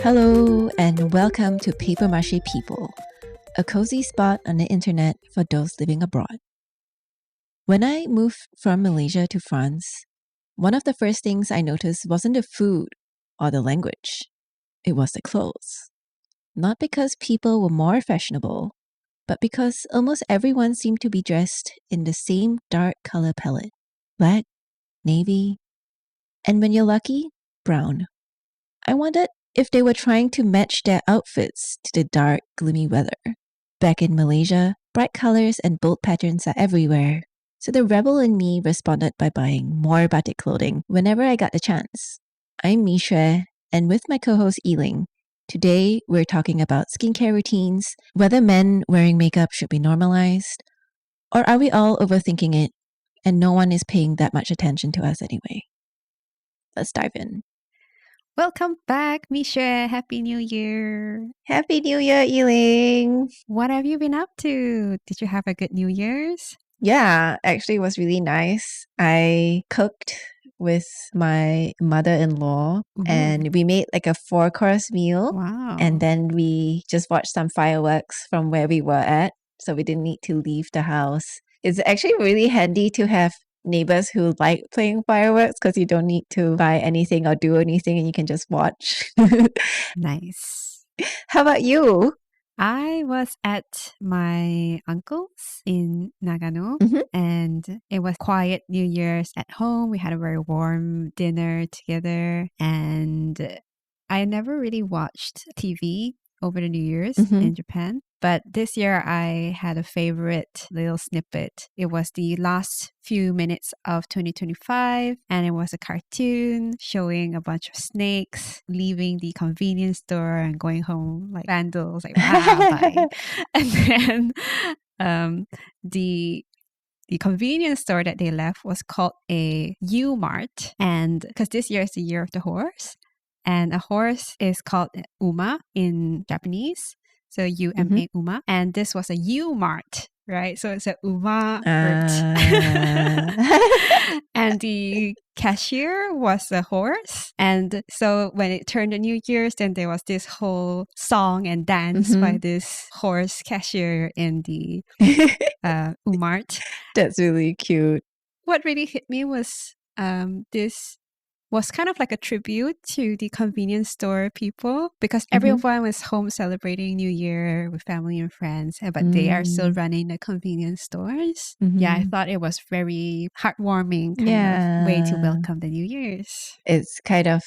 Hello, and welcome to Paper Mache People, a cozy spot on the internet for those living abroad. When I moved from Malaysia to France, one of the first things I noticed wasn't the food or the language, it was the clothes. Not because people were more fashionable, but because almost everyone seemed to be dressed in the same dark color palette: black, navy, and when you're lucky, brown. I wondered if they were trying to match their outfits to the dark, gloomy weather. Back in Malaysia, bright colors and bold patterns are everywhere. So the rebel in me responded by buying more batik clothing whenever I got the chance. I'm Mishre, and with my co-host Yiling, today we're talking about skincare routines, whether men wearing makeup should be normalized, or are we all overthinking it and no one is paying that much attention to us anyway? Let's dive in. Welcome back, Misha. Happy New Year. Happy New Year, Yiling. What have you been up to? Did you have a good New Year's? Yeah, actually it was really nice. I cooked with my mother-in-law and we made like a 4-course meal. Wow. And then we just watched some fireworks from where we were at. So we didn't need to leave the house. It's actually really handy to have neighbors who like playing fireworks because you don't need to buy anything or do anything and you can just watch. Nice. How about you? I was at my uncle's in Nagano and it was quiet New Year's at home. We had a very warm dinner together and I never really watched TV over the New Year's in Japan. But this year I had a favorite little snippet. It was the last few minutes of 2025 and it was a cartoon showing a bunch of snakes leaving the convenience store and going home like vandals, like bye. And then the convenience store that they left was called a U-Mart, and because this year is the year of the horse, and a horse is called Uma in Japanese. So U-M-A, Uma. And this was a U-Mart, right? So it's a Uma Mart. And the cashier was a horse. And so when it turned the New Year's, then there was this whole song and dance by this horse cashier in the U-Mart. That's really cute. What really hit me was this was kind of like a tribute to the convenience store people because everyone was home celebrating New Year with family and friends, but they are still running the convenience stores. Yeah, I thought it was very heartwarming kind of way to welcome the New Year's. It's kind of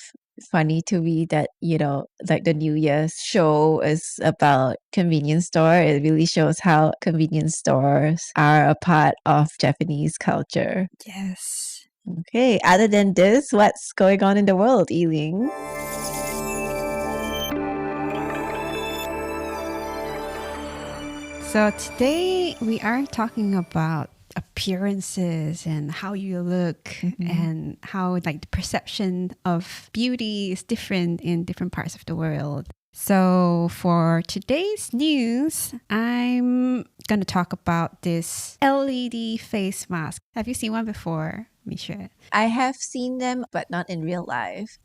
funny to me that, you know, like the New Year's show is about convenience store. It really shows how convenience stores are a part of Japanese culture. Yes. Okay, other than this, what's going on in the world, Yiling? So today we are talking about appearances and how you look and how like the perception of beauty is different in different parts of the world. So for today's news, I'm going to talk about this LED face mask. Have you seen one before, Misha? I have seen them, but not in real life.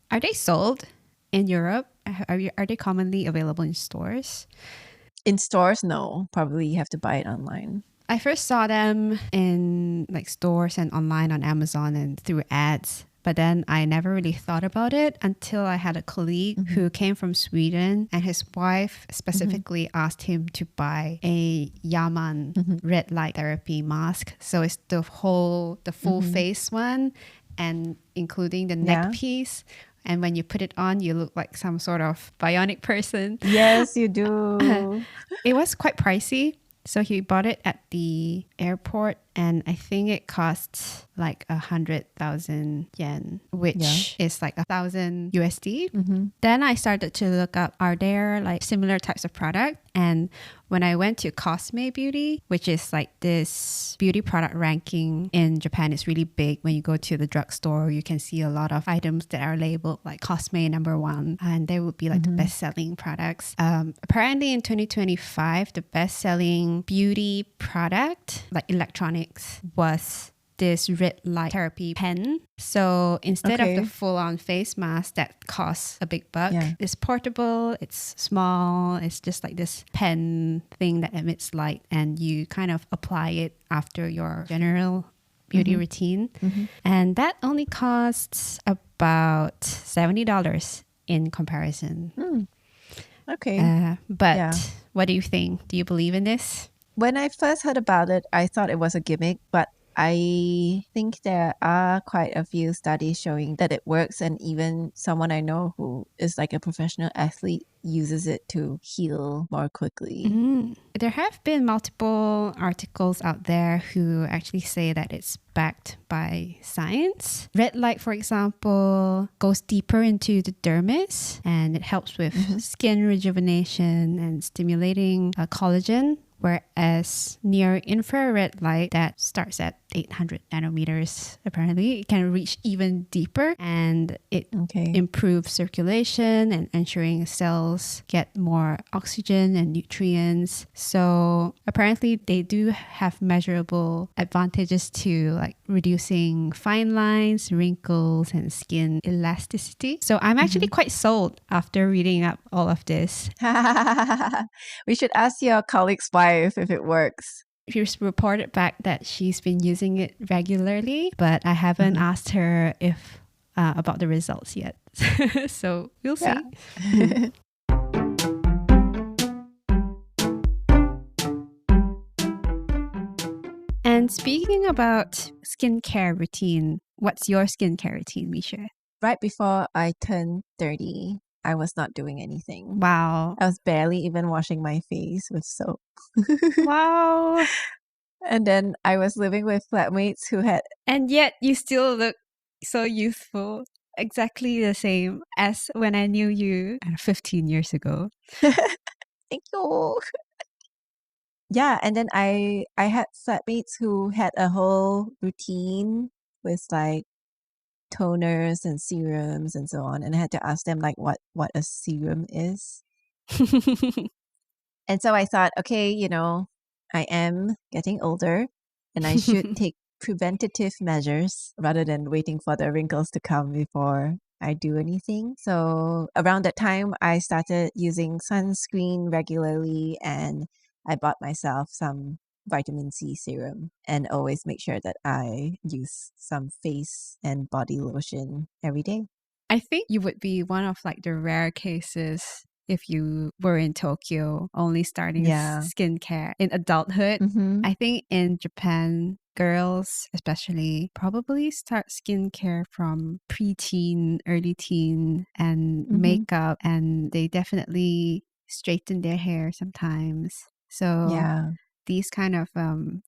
Are they sold in Europe? Are they commonly available in stores? In stores, no. Probably you have to buy it online. I first saw them in like stores and online on Amazon and through ads. But then I never really thought about it until I had a colleague who came from Sweden and his wife specifically asked him to buy a Yaman red light therapy mask. So it's the full face one and including the neck piece. And when you put it on, you look like some sort of bionic person. Yes, you do. It was quite pricey. So he bought it at the airport and I think it costs like 100,000 yen, which is like 1,000 USD. Then I started to look up, are there like similar types of product? And when I went to Cosme Beauty, which is like this beauty product ranking in Japan, it's really big. When you go to the drugstore, you can see a lot of items that are labeled like Cosme #1, and they would be like the best-selling products. Apparently in 2025, the best-selling beauty product, like electronics, was this red light therapy pen. So instead of the Okay. full-on face mask that costs a big buck, Yeah. it's portable, it's small, it's just like this pen thing that emits light, and you kind of apply it after your general beauty routine. And that only costs about $70 in comparison. Okay. But Yeah. what do you think? Do you believe in this? When I first heard about it, I thought it was a gimmick, but I think there are quite a few studies showing that it works. And even someone I know who is like a professional athlete uses it to heal more quickly. There have been multiple articles out there who actually say that it's backed by science. Red light, for example, goes deeper into the dermis, and it helps with skin rejuvenation and stimulating collagen. Whereas near infrared light that starts at 800 nanometers, apparently, it can reach even deeper, and it improves circulation and ensuring cells get more oxygen and nutrients. So apparently they do have measurable advantages to like reducing fine lines, wrinkles, and skin elasticity. So I'm actually quite sold after reading up all of this. We should ask your colleague's wife if it works. She's reported back that she's been using it regularly, but I haven't asked her if about the results yet. So we'll see. Yeah. And speaking about skincare routine, what's your skincare routine, Misha? Right before I turned 30, I was not doing anything. Wow. I was barely even washing my face with soap. Wow. And then I was living with flatmates who had... And yet you still look so youthful. Exactly the same as when I knew you 15 years ago. Thank you. Yeah, and then I had flatmates who had a whole routine with like toners and serums and so on, and I had to ask them like what a serum is. And so I thought, okay, I am getting older and I should take preventative measures rather than waiting for the wrinkles to come before I do anything. So around that time, I started using sunscreen regularly, and I bought myself some vitamin C serum and always make sure that I use some face and body lotion every day. I think you would be one of like the rare cases if you were in Tokyo only starting skincare in adulthood. I think in Japan, girls especially probably start skincare from preteen, early teen, and makeup, and they definitely straighten their hair sometimes. So these kind of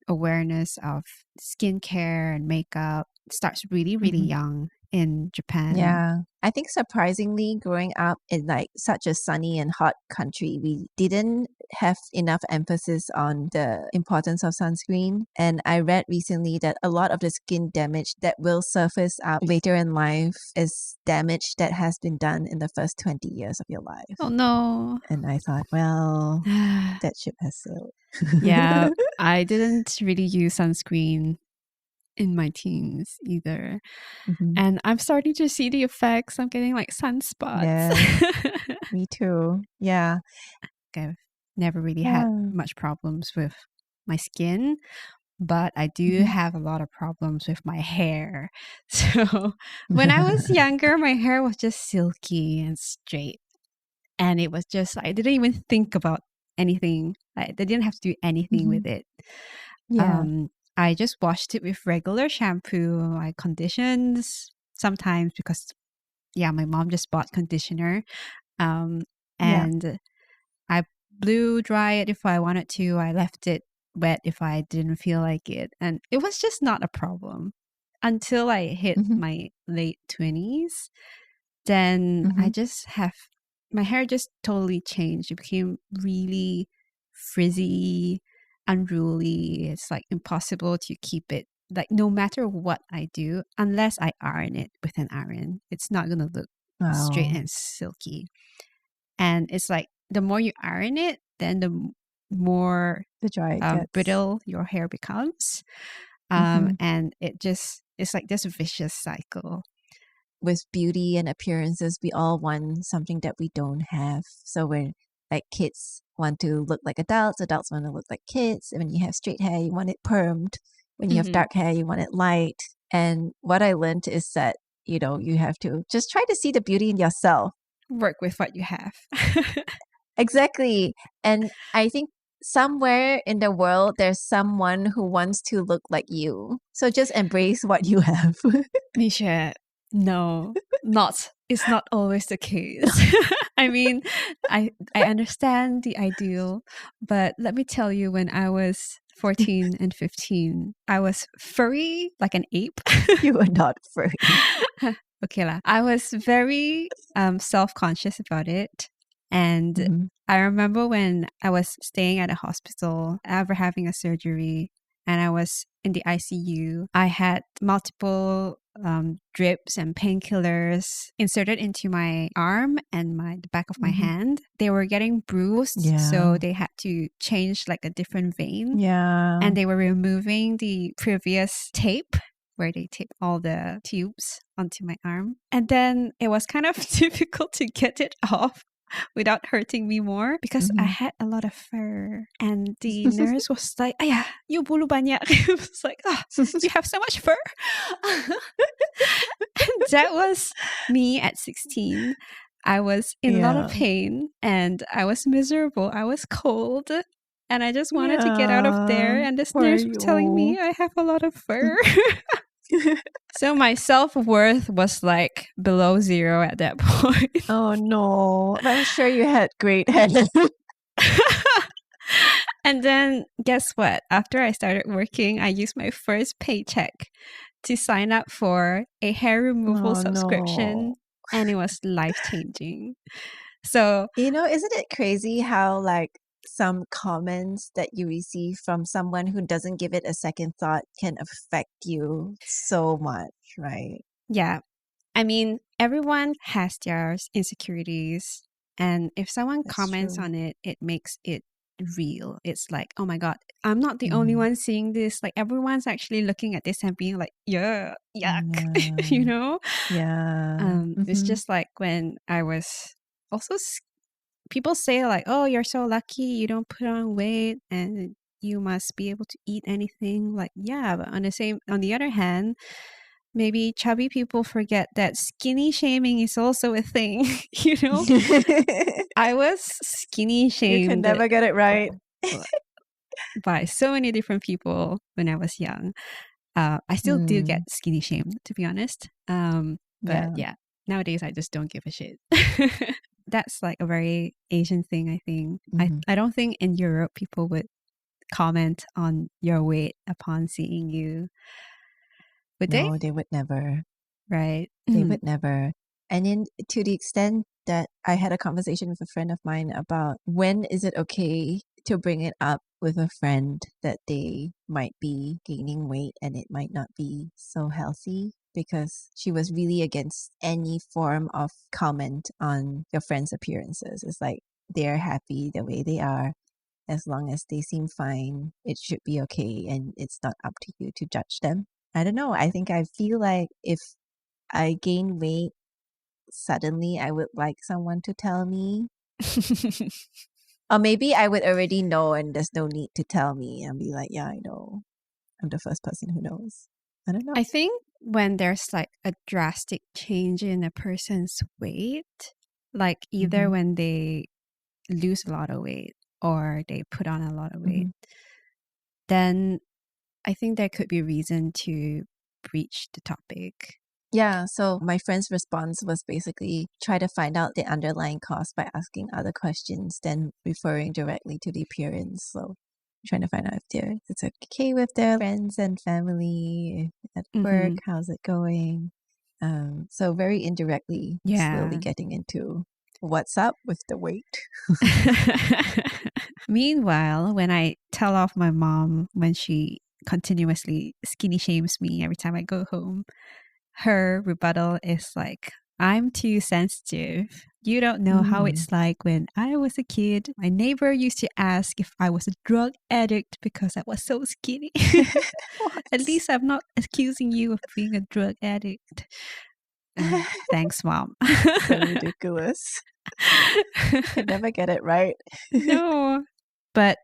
awareness of skincare and makeup starts really, really young in Japan. Yeah. I think surprisingly, growing up in like such a sunny and hot country, we didn't have enough emphasis on the importance of sunscreen. And I read recently that a lot of the skin damage that will surface up later in life is damage that has been done in the first 20 years of your life. Oh no. And I thought, well, that ship has sailed. Yeah, I didn't really use sunscreen in my teens either. And I'm starting to see the effects. I'm getting like sunspots. Yes, me too. Yeah. I've never really had much problems with my skin, but I do have a lot of problems with my hair. So when I was younger, my hair was just silky and straight. And it was just, I didn't even think about anything. I didn't have to do anything with it. Yeah. I just washed it with regular shampoo. I conditioned sometimes because, my mom just bought conditioner. And I blew dry it if I wanted to. I left it wet if I didn't feel like it. And it was just not a problem until I hit my late 20s. Then I just my hair just totally changed. It became really frizzy, unruly. It's like impossible to keep it. Like no matter what I do, unless I iron it with an iron, it's not going to look straight and silky. And it's like the more you iron it, then the more the dry it gets. brittle your hair becomes. And it's like this vicious cycle. With beauty and appearances, we all want something that we don't have. So when like kids want to look like adults, adults want to look like kids. And when you have straight hair, you want it permed. When you have dark hair, you want it light. And what I learned is that, you have to just try to see the beauty in yourself. Work with what you have. Exactly. And I think somewhere in the world, there's someone who wants to look like you. So just embrace what you have. Misha, no, it's not always the case. I mean, I understand the ideal, but let me tell you, when I was 14 and 15, I was furry like an ape. You are not furry. Okay lah. I was very self-conscious about it. And I remember when I was staying at a hospital after having a surgery and I was in the ICU, I had multiple drips and painkillers inserted into my arm and the back of my hand. They were getting bruised, so they had to change like a different vein. Yeah. And they were removing the previous tape where they tape all the tubes onto my arm. And then it was kind of difficult to get it off without hurting me more because I had a lot of fur. And the nurse was like, "Ayah, you bulu banyak." It was like, "Oh, you have so much fur." And that was me at 16. I was in a lot of pain and I was miserable. I was cold. And I just wanted to get out of there. And this nurse was telling me I have a lot of fur. So my self-worth was like below zero at that point. Oh no. But I'm sure you had great hair. And then guess what? After I started working, I used my first paycheck to sign up for a hair removal subscription. And it was life-changing. So, isn't it crazy how like some comments that you receive from someone who doesn't give it a second thought can affect you so much, right? Yeah. I mean, everyone has their insecurities. And if someone comments on it, it makes it real. It's like, oh my God, I'm not the only one seeing this. Like everyone's actually looking at this and being like, yeah, yuck, Yeah. It's just like when I was also people say like, oh, you're so lucky you don't put on weight and you must be able to eat anything. Like, yeah, but on the other hand, maybe chubby people forget that skinny shaming is also a thing. I was skinny shamed. You can never get it right. By so many different people when I was young. I still do get skinny shamed, to be honest. But yeah, nowadays I just don't give a shit. That's like a very Asian thing, I think. I don't think in Europe people would comment on your weight upon seeing you. Would they? No, they would never. Right. They would never. And to the extent that I had a conversation with a friend of mine about when is it okay to bring it up with a friend that they might be gaining weight and it might not be so healthy, because she was really against any form of comment on your friend's appearances. It's like they're happy the way they are. As long as they seem fine, it should be okay, and it's not up to you to judge them. I don't know. I feel like if I gain weight suddenly, I would like someone to tell me. Or maybe I would already know and there's no need to tell me. I'll be like, yeah, I know. I'm the first person who knows. I don't know. I think when there's like a drastic change in a person's weight, like either when they lose a lot of weight or they put on a lot of weight, then I think there could be reason to breach the topic. Yeah, so my friend's response was basically try to find out the underlying cause by asking other questions than referring directly to the appearance. So trying to find out if it's okay with their friends and family at work, how's it going? So very indirectly, slowly getting into what's up with the weight. Meanwhile, when I tell off my mom when she continuously skinny shames me every time I go home, her rebuttal is like, I'm too sensitive. You don't know how it's like when I was a kid. My neighbor used to ask if I was a drug addict because I was so skinny. At least I'm not accusing you of being a drug addict. Thanks, Mom. So ridiculous. Could never get it right. No. But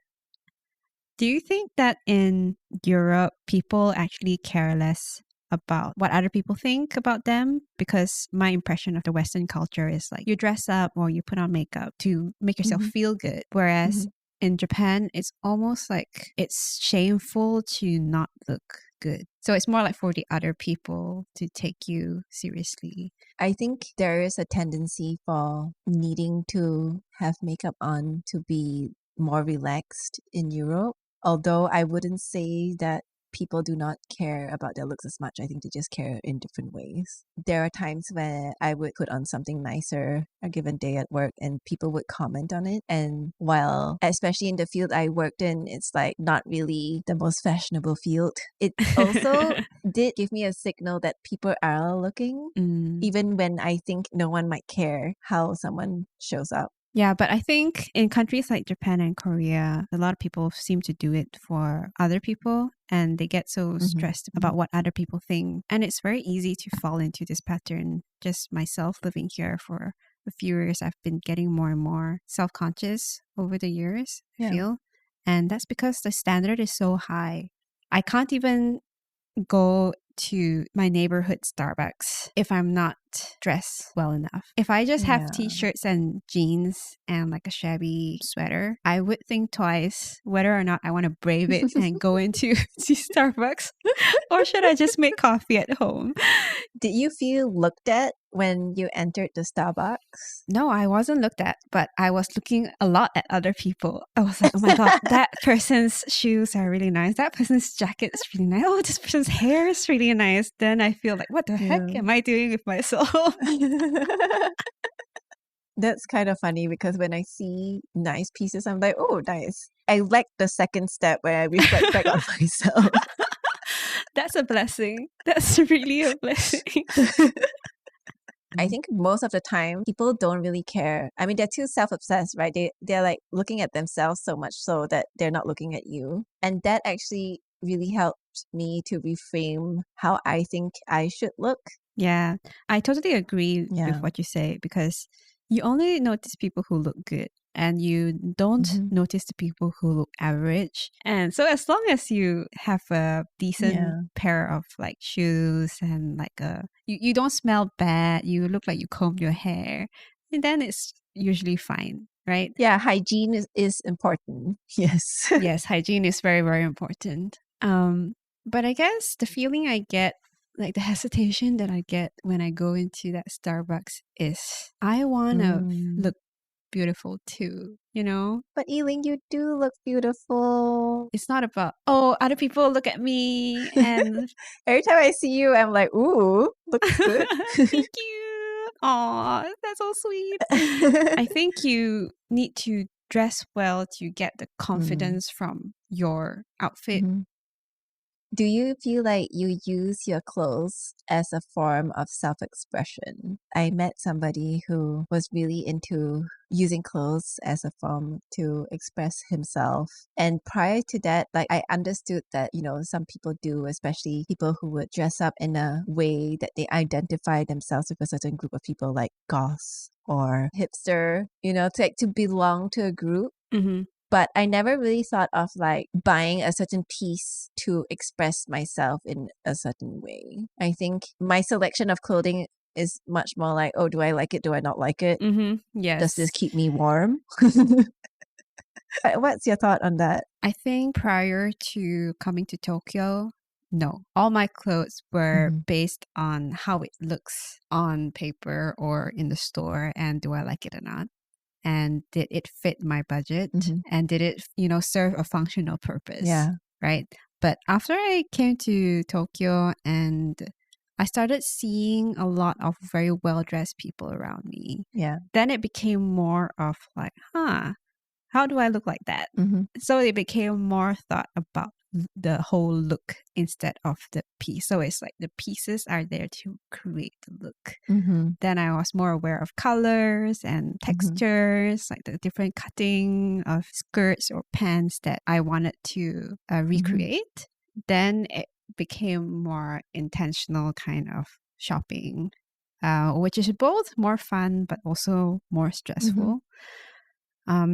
do you think that in Europe, people actually care less about what other people think about them? Because my impression of the Western culture is like you dress up or you put on makeup to make yourself feel good. Whereas in Japan, it's almost like it's shameful to not look good. So it's more like for the other people to take you seriously. I think there is a tendency for needing to have makeup on to be more relaxed in Europe. Although I wouldn't say that people do not care about their looks as much. I think they just care in different ways. There are times where I would put on something nicer a given day at work and people would comment on it. And while, especially in the field I worked in, it's like not really the most fashionable field. It also did give me a signal that people are looking, even when I think no one might care how someone shows up. Yeah, but I think in countries like Japan and Korea, a lot of people seem to do it for other people and they get so stressed about what other people think. And it's very easy to fall into this pattern. Just myself living here for a few years, I've been getting more and more self-conscious over the years, I feel. And that's because the standard is so high. I can't even go to my neighborhood Starbucks if I'm not dressed well enough. If I just have t-shirts and jeans and like a shabby sweater, I would think twice whether or not I want to brave it and go into Starbucks or should I just make coffee at home. Did you feel looked at when you entered the Starbucks? No, I wasn't looked at, but I was looking a lot at other people. I was like, oh my God, that person's shoes are really nice. That person's jacket is really nice. Oh, this person's hair is really nice. Then I feel like, what the heck am I doing with myself? That's kind of funny because when I see nice pieces, I'm like, oh, nice. I like the second step where I reflect back on myself. That's a blessing. That's really a blessing. I think most of the time people don't really care. I mean, they're too self-obsessed, right? They're like looking at themselves so much so that they're not looking at you. And that actually really helped me to reframe how I think I should look. Yeah, I totally agree with what you say because you only notice people who look good and you don't notice the people who look average. And so as long as you have a decent pair of like shoes and like you don't smell bad, you look like you combed your hair, and then it's usually fine, right? Yeah, hygiene is important. Yes. Yes, hygiene is very, very important. But I guess the feeling I get, like the hesitation that I get when I go into that Starbucks is I want to look beautiful too, you know? But Eileen, you do look beautiful. It's not about, oh, other people look at me and every time I see you, I'm like, ooh, looks good. Thank you. Aw, that's so sweet. I think you need to dress well to get the confidence from your outfit. Do you feel like you use your clothes as a form of self-expression? I met somebody who was really into using clothes as a form to express himself. And prior to that, like I understood that, you know, some people do, especially people who would dress up in a way that they identify themselves with a certain group of people like goths or hipster, you know, to belong to a group. But I never really thought of like buying a certain piece to express myself in a certain way. I think my selection of clothing is much more like, oh, do I like it? Do I not like it? Yes. Does this keep me warm? What's your thought on that? I think prior to coming to Tokyo, no. All my clothes were based on how it looks on paper or in the store and do I like it or not. And did it fit my budget and did it, you know, serve a functional purpose? Right. But after I came to Tokyo and I started seeing a lot of very well-dressed people around me. Then it became more of like, how do I look like that? So it became more thought about the whole look instead of the piece. So it's like the pieces are there to create the look. Then I was more aware of colors and textures, like the different cutting of skirts or pants that I wanted to recreate. Then it became more intentional kind of shopping, which is both more fun but also more stressful.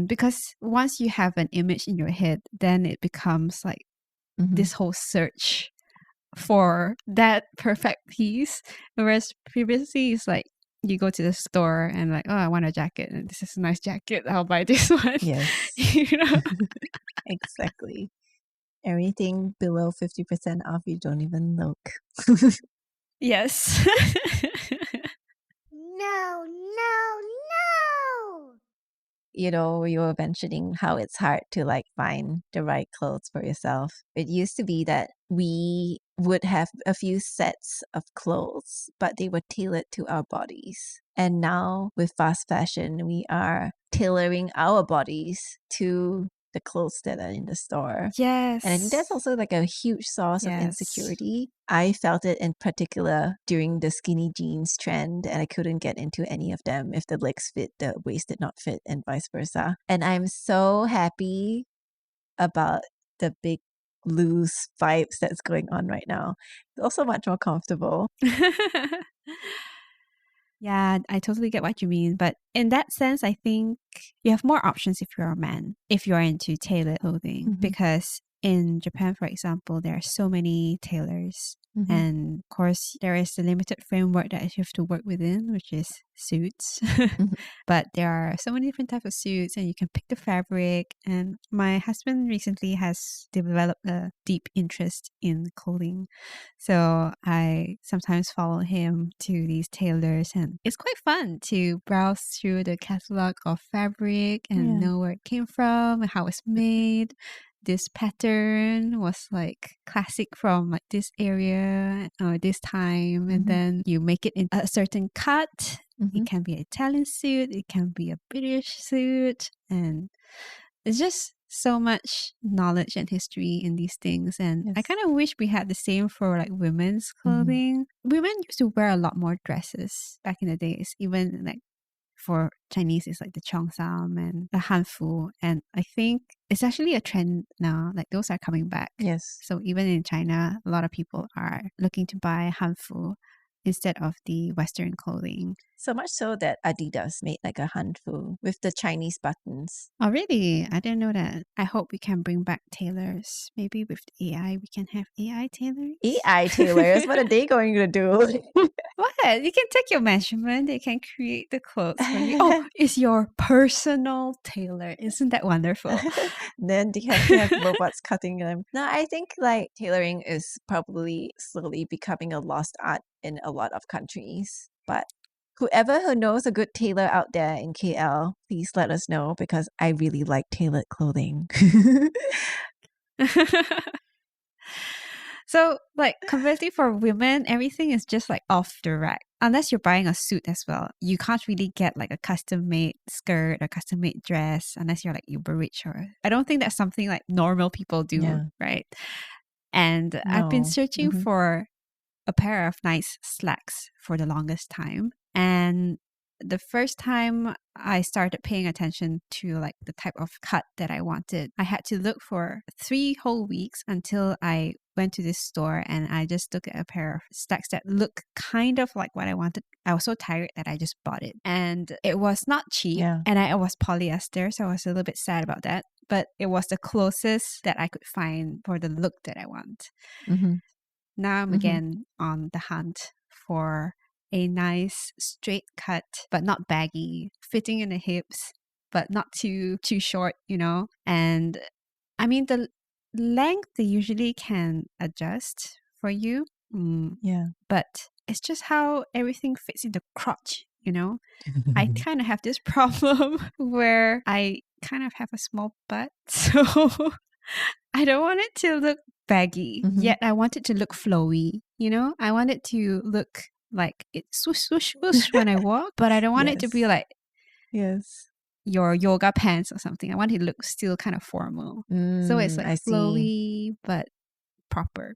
Because once you have an image in your head, then it becomes like this whole search for that perfect piece. Whereas previously it's like you go to the store and like, oh, I want a jacket and this is a nice jacket, I'll buy this one. Yes. You know? Exactly. Everything below 50% off, you don't even look. Yes. No. You know, you were mentioning how it's hard to like find the right clothes for yourself. It used to be that we would have a few sets of clothes, but they were tailored to our bodies. And now with fast fashion, we are tailoring our bodies to the clothes that are in the store. Yes. And I think that's also like a huge source of insecurity. I felt it in particular during the skinny jeans trend, and I couldn't get into any of them. If the legs fit, the waist did not fit, and vice versa. And I'm so happy about the big loose vibes that's going on right now. It's also much more comfortable. Yeah, I totally get what you mean. But in that sense, I think you have more options if you're a man, if you're into tailored clothing. Because in Japan, for example, there are so many tailors. And of course, there is a limited framework that you have to work within, which is suits. But there are so many different types of suits, and you can pick the fabric. And my husband recently has developed a deep interest in clothing. So I sometimes follow him to these tailors, and it's quite fun to browse through the catalog of fabric and know where it came from and how it's made. This pattern was like classic from like this area or this time, and then you make it in a certain cut. It can be an Italian suit, it can be a British suit, and it's just so much knowledge and history in these things. And I kind of wish we had the same for like women's clothing. Women used to wear a lot more dresses back in the days, even like for Chinese, it's like the cheongsam and the hanfu. And I think it's actually a trend now. Like those are coming back. Yes. So even in China, a lot of people are looking to buy hanfu instead of the Western clothing. So much so that Adidas made like a hanfu with the Chinese buttons. Oh, really? I didn't know that. I hope we can bring back tailors. Maybe with AI, we can have AI tailors. AI tailors? What are they going to do? What? You can take your measurement. They can create the clothes for you. Oh, it's your personal tailor. Isn't that wonderful? Then they have to have robots cutting them. No, I think like tailoring is probably slowly becoming a lost art in a lot of countries. But whoever who knows a good tailor out there in KL, please let us know because I really like tailored clothing. So, like, completely for women, everything is just like off the rack. Unless you're buying a suit as well, you can't really get like a custom made skirt or custom made dress unless you're like uber rich. Or I don't think that's something like normal people do, right? And I've been searching for a pair of nice slacks for the longest time. And the first time I started paying attention to like the type of cut that I wanted, I had to look for 3 whole weeks until I went to this store and I just looked at a pair of slacks that look kind of like what I wanted. I was so tired that I just bought it. And it was not cheap and it was polyester, so I was a little bit sad about that. But it was the closest that I could find for the look that I want. Now I'm again on the hunt for a nice straight cut, but not baggy, fitting in the hips, but not too short, you know? And I mean, the length they usually can adjust for you. But it's just how everything fits in the crotch, you know? I kind of have this problem where I kind of have a small butt. So I don't want it to look baggy, yet I want it to look flowy, you know? I want it to look like it swoosh, swoosh, swoosh when I walk, but I don't want it to be like your yoga pants or something. I want it to look still kind of formal. So it's like I see. flowy but proper.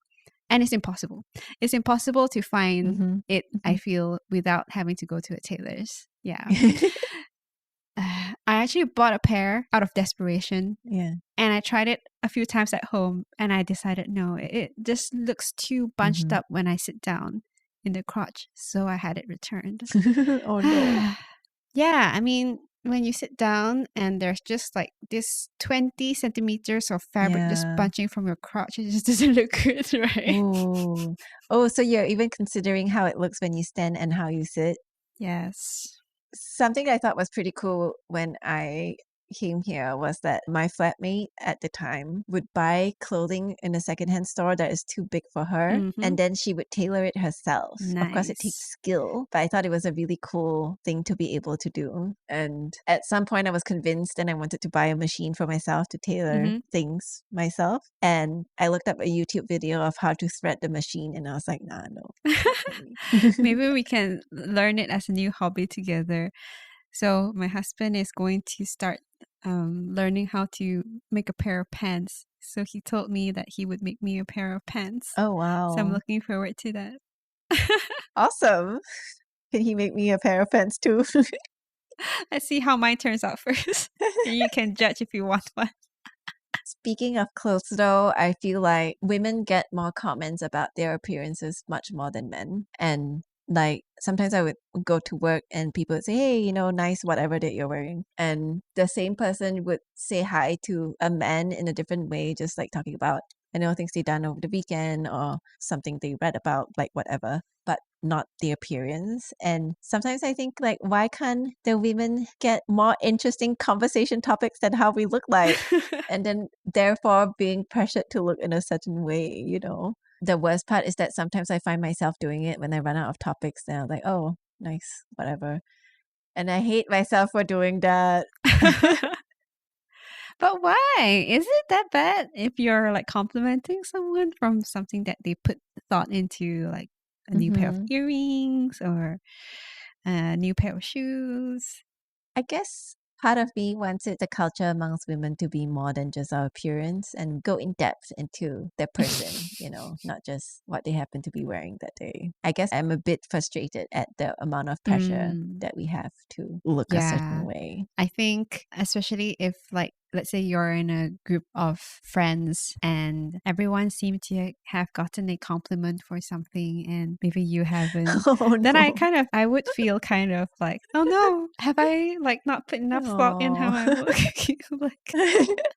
And it's impossible. It's impossible to find it, I feel, without having to go to a tailor's. Yeah. I actually bought a pair out of desperation. Yeah. And I tried it a few times at home and I decided no, it just looks too bunched up when I sit down in the crotch. So I had it returned. Oh no. Yeah, I mean, when you sit down and there's just like this 20 centimeters of fabric just Yeah. bunching from your crotch, it just doesn't look good, right? Ooh. Oh, so you're even considering how it looks when you stand and how you sit? Yes. Something I thought was pretty cool when I came here was that my flatmate at the time would buy clothing in a secondhand store that is too big for her, and then she would tailor it herself. Of course, it takes Nice. skill, but I thought it was a really cool thing to be able to do. And at some point, I was convinced and I wanted to buy a machine for myself to tailor things myself. And I looked up a YouTube video of how to thread the machine, and I was like, nah, no. Not for me. Maybe we can learn it as a new hobby together. So my husband is going to start learning how to make a pair of pants. So he told me that he would make me a pair of pants. Oh, So I'm wow. looking forward to that. Awesome. Can he make me a pair of pants too? Let's see how mine turns out first. And you can judge if you want one. Speaking of clothes, though, I feel like women get more comments about their appearances much more than men. And like sometimes I would go to work and people would say, hey, you know, nice whatever that you're wearing. And the same person would say hi to a man in a different way, just like talking about, I know, things they done over the weekend or something they read about, like whatever, but not the appearance. And sometimes I think, like, why can't the women get more interesting conversation topics than how we look like? And then therefore being pressured to look in a certain way, you know. The worst part is that sometimes I find myself doing it when I run out of topics. Then I'm like, oh, nice, whatever. And I hate myself for doing that. But why? Is it that bad if you're like complimenting someone from something that they put thought into, like a new pair of earrings or a new pair of shoes? I guess part of me wanted the culture amongst women to be more than just our appearance and go in depth into their person, you know, not just what they happen to be wearing that day. I guess I'm a bit frustrated at the amount of pressure that we have to look a certain Yeah. way. I think especially if, like, let's say you're in a group of friends and everyone seemed to have gotten a compliment for something and maybe you haven't, Oh then no. I would feel kind of like, oh no, have I like not put enough thought in how I look? Like,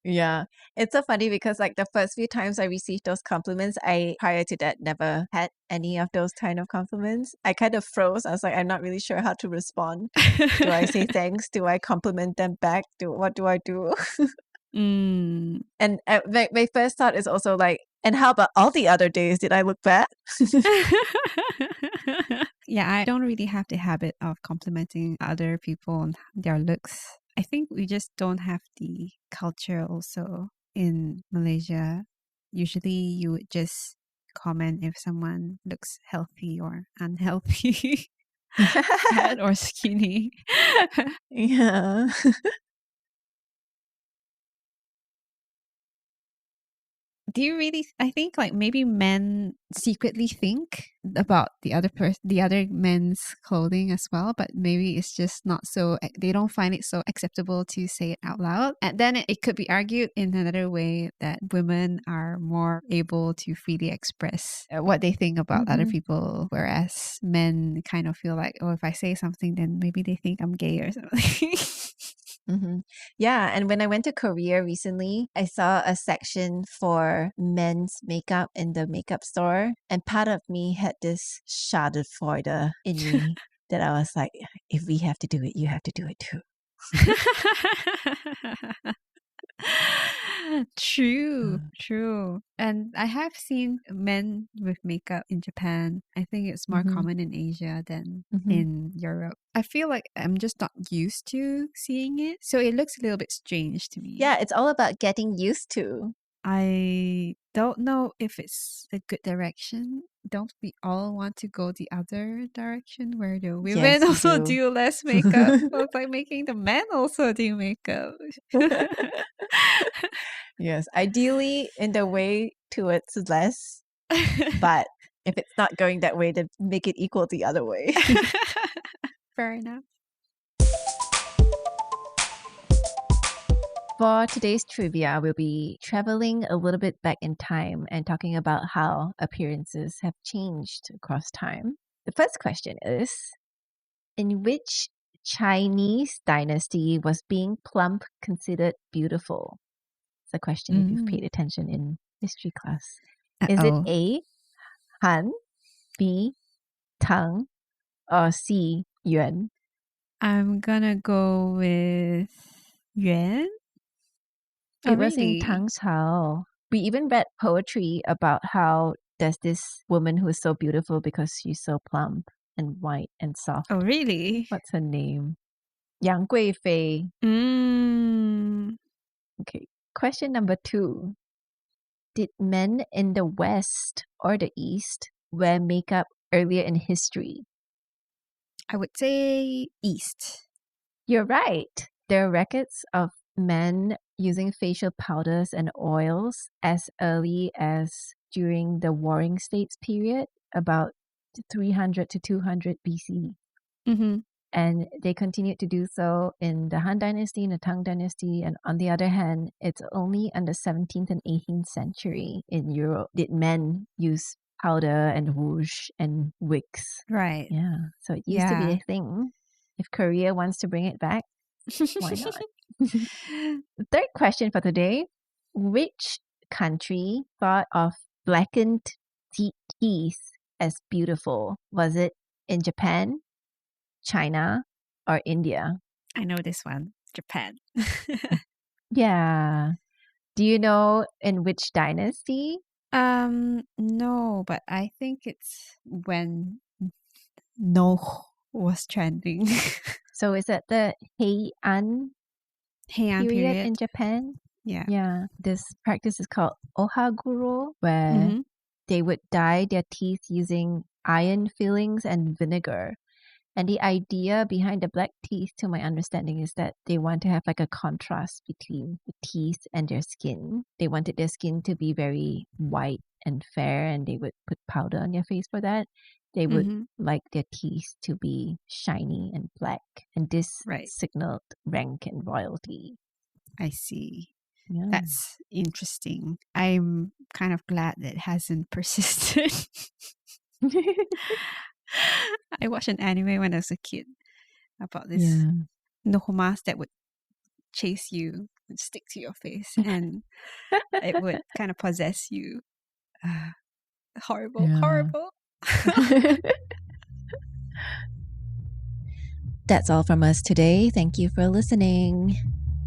Yeah. It's so funny because like the first few times I received those compliments, I prior to that never had any of those kind of compliments. I kind of froze. I was like, I'm not really sure how to respond. Do I say thanks? Do I compliment them back? What do I do? mm. And my first thought is also like, and how about all the other days? Did I look bad? Yeah, I don't really have the habit of complimenting other people on their looks. I think we just don't have the culture also in Malaysia. Usually you would just comment if someone looks healthy or unhealthy, fat or skinny. Yeah. Do you really, I think like maybe men secretly think about the other men's clothing as well, but maybe it's just not so, they don't find it so acceptable to say it out loud. And then it could be argued in another way that women are more able to freely express what they think about other people, whereas men kind of feel like, oh, if I say something, then maybe they think I'm gay or something. Yeah, and when I went to Korea recently, I saw a section for men's makeup in the makeup store, and part of me had this Schadenfreude in me that I was like, if we have to do it, you have to do it too. True. And I have seen men with makeup in Japan. I think it's more common in Asia than in Europe. I feel like I'm just not used to seeing it. So it looks a little bit strange to me. Yeah, it's all about getting used to. I don't know if it's a good direction. Don't we all want to go the other direction where the women Yes, we also do. less makeup? So it's like making the men also do makeup. Yes, ideally in the way towards less, but if it's not going that way, then make it equal the other way. Fair enough. For today's trivia, we'll be traveling a little bit back in time and talking about how appearances have changed across time. The first question is, in which Chinese dynasty was being plump considered beautiful? It's a question if you've paid attention in history class. Is it A, Han, B, Tang, or C, Yuan? I'm gonna go with Yuan. It was in Tang Cao. We even read poetry about how there's this woman who is so beautiful because she's so plump and white and soft. Oh, really? What's her name? Yang Guifei. Okay. Question number 2. Did men in the West or the East wear makeup earlier in history? I would say East. You're right. There are records of men using facial powders and oils as early as during the Warring States period, about 300 to 200 BC. And they continued to do so in the Han Dynasty, in the Tang Dynasty. And on the other hand, it's only in the 17th and 18th century in Europe did men use powder and rouge and wigs. Right. Yeah. So it used to be a thing. If Korea wants to bring it back, why not? The third question for today. Which country thought of blackened teeth as beautiful? Was it in Japan, China, or India? I know this one. Japan. Yeah. Do you know in which dynasty? No, but I think it's when no was trending. So is that the Heian period in Japan? Yeah. Yeah. This practice is called ohaguro, where they would dye their teeth using iron fillings and vinegar. And the idea behind the black teeth, to my understanding, is that they want to have like a contrast between the teeth and their skin. They wanted their skin to be very white and fair, and they would put powder on their face for that. They would like their teeth to be shiny and black. And this signaled rank and royalty. I see. Yeah. That's interesting. I'm kind of glad that it hasn't persisted. I watched an anime when I was a kid about this nohomas that would chase you and stick to your face, and it would kind of possess you. Horrible. That's all from us today. Thank you for listening.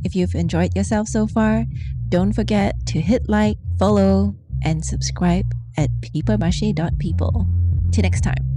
If you've enjoyed yourself so far, don't forget to hit like, follow, and subscribe at papermache.people. Till next time.